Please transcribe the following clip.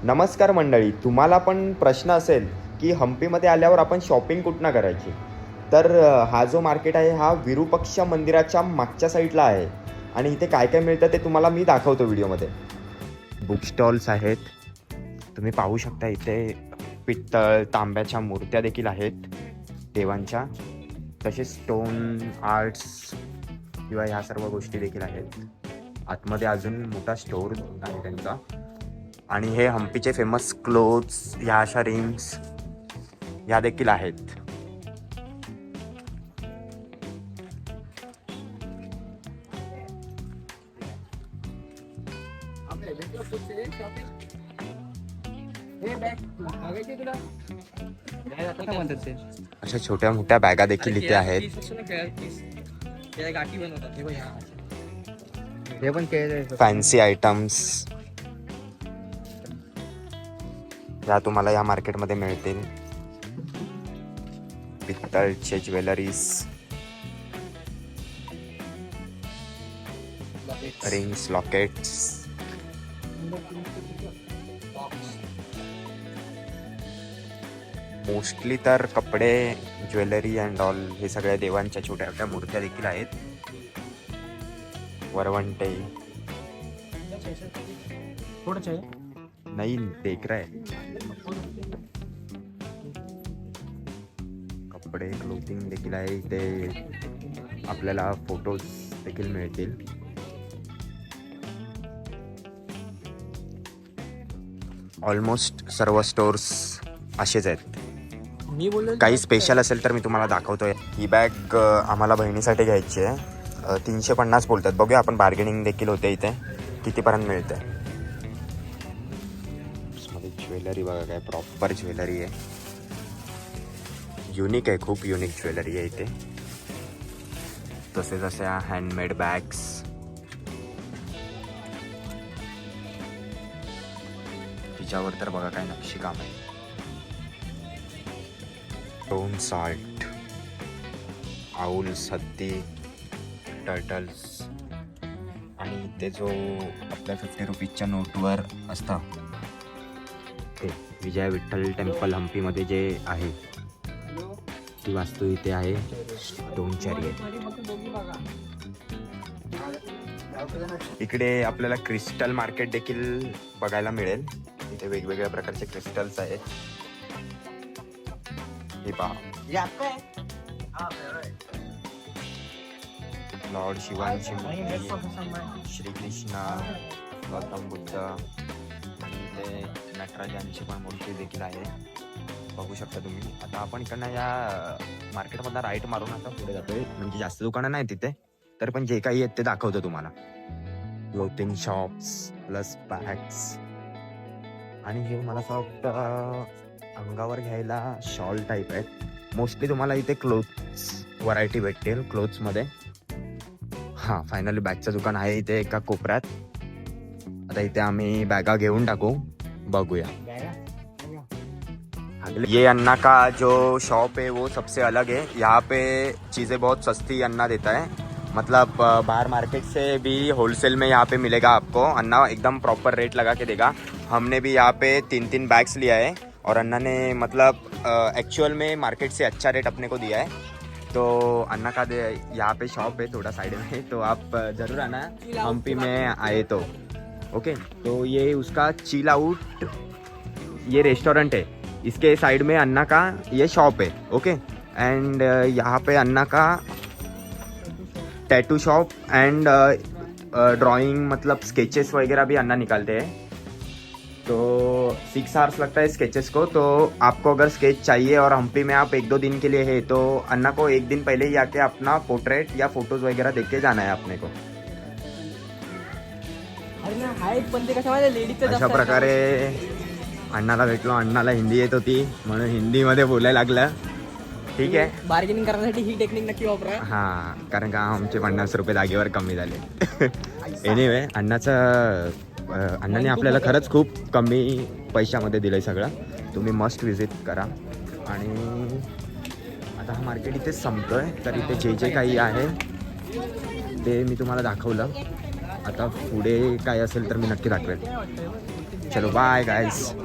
नमस्कार मंडळी, तुम्हाला पण प्रश्न असेल की हम्पीमध्ये आल्यावर आपण शॉपिंग कुठनं करायची. तर हा जो मार्केट आहे हा विरूपाक्ष मंदिराच्या मागच्या साईडला आहे आणि इथे काय काय मिळतं ते तुम्हाला मी दाखवतो व्हिडिओमध्ये. बुक स्टॉल्स आहेत, तुम्ही पाहू शकता. इथे पित्तळ तांब्याच्या मूर्त्या देखील आहेत देवांच्या, तसेच स्टोन आर्ट्स किंवा ह्या सर्व गोष्टी देखील आहेत. आतमध्ये अजून मोठा स्टोअर आहे त्यांचा. आणि हे हम्पीचे फेमस क्लोथ्स, ह्या अशा रिंग्स ह्या देखील आहेत. अशा छोट्या मोठ्या बॅगा देखील इथे आहेत. फॅन्सी आयटम्स या तुम्हाला या मार्केटमध्ये मिळतील. पित्तळचे ज्वेलरीज, रिंग्स, लॉकेट्स. मोस्टली तर कपडे, ज्वेलरी अँड ऑल हे सगळ्या देवांच्या छोट्या छोट्या मूर्त्या देखील आहेत. वरवंटे नाही देख रहा है. कपडे, क्लोथिंग देखील आहे इथे. आपल्याला फोटोज देखील मिळतील. ऑलमोस्ट सर्व स्टोर्स असेच आहेत. काही स्पेशल असेल तर मी तुम्हाला दाखवतोय. ही बॅग आम्हाला बहिणीसाठी घ्यायची आहे. 350 बोलतात. बघूया आपण, बार्गेनिंग देखील होते इथे. कितीपर्यंत मिळते. ज्वेलरी बघा, काय प्रॉपर ज्वेलरी आहे. युनिक आहे, खूप युनिक ज्वेलरी आहे इथे. तसेच अशा हँडमेड बॅग्स. तिच्यावर तर बघा काय नक्षी काम आहे. टोन साल्ट, आऊल्स, हत्ती, टर्टल्स. आणि ते जो आपल्या 50 रुपीजच्या नोटवर असतं ते विजय विठ्ठल टेम्पल हम्पीमध्ये जे आहे ती वास्तू इथे आहे. Stone chariot. इकडे आपल्याला क्रिस्टल मार्केट देखील बघायला मिळेल. इथे वेगवेगळ्या प्रकारचे क्रिस्टल्स आहेत. हे पहा, लॉर्ड शिवांची मूर्ती, श्रीकृष्ण, गौतम बुद्ध आणि इथे नटराजांची पण मूर्ती देखील आहे. बघू शकता तुम्ही. आता आपण इकडनं या मार्केटमधला राईट मारून आता पुढे जातोय. म्हणजे जास्त दुकानं नाही तिथे, तर पण जे काही आहेत ते दाखवतो तुम्हाला. Clothing shops plus bags. आणि हे मला असं वाटतं अंगावर घ्यायला शॉल टाईप आहेत. मोस्टली तुम्हाला इथे क्लोथ्स व्हरायटी भेटतील क्लोथ्समध्ये. हां, फायनली बॅगचं दुकान आहे इथे एका कोपऱ्यात. आता इथे आम्ही बॅगा घेऊन टाकू, बघूया. ये अन्ना का जो शॉप है वो सबसे अलग है. यहाँ पे चीज़ें बहुत सस्ती अन्ना देता है. मतलब बाहर मार्केट से भी होलसेल में यहाँ पे मिलेगा आपको. अन्ना एकदम प्रॉपर रेट लगा के देगा. हमने भी यहाँ पे 3 बैग्स लिया है और अन्ना ने मतलब एक्चुअल में मार्केट से अच्छा रेट अपने को दिया है. तो अन्ना का यहाँ पे शॉप है थोड़ा साइड में, तो आप ज़रूर आना हम्पी में आए तो. ओके, तो ये उसका चिल आउट ये रेस्टोरेंट है. इसके साइड में अन्ना का ये शॉप है. ओके, एंड यहाँ पे अन्ना का टैटू शॉप एंड ड्राइंग मतलब स्केचेस वगैरह भी अन्ना निकालते हैं. तो 6 आवर्स लगता है स्केचेस को. तो आपको अगर स्केच चाहिए और हम्पी में आप 1-2 दिन के लिए है तो अन्ना को 1 दिन पहले ही आके अपना पोर्ट्रेट या फोटोज वगैरह देख के जाना है अपने को. अशा प्रकारे अण्णाला भेटलो. अण्णाला हिंदी येत होती म्हणून हिंदीमध्ये बोलायला लागलं. ठीक आहे, बार्गेनिंग करण्यासाठी ही टेक्निक नक्की वापरा. हां, कारण का आमचे 50 रुपये जागेवर कमी झाले. एनिवे, अण्णाने आपल्याला खरंच खूप कमी पैशामध्ये दिलं आहे सगळं. तुम्ही मस्ट विजिट करा. आणि आता हा मार्केट इथे संपतोय. तर इथे जे जे काही आहे ते मी तुम्हाला दाखवलं. आता पुढे काय असेल तर मी नक्की दाखवेल. चलो बाय गाइस.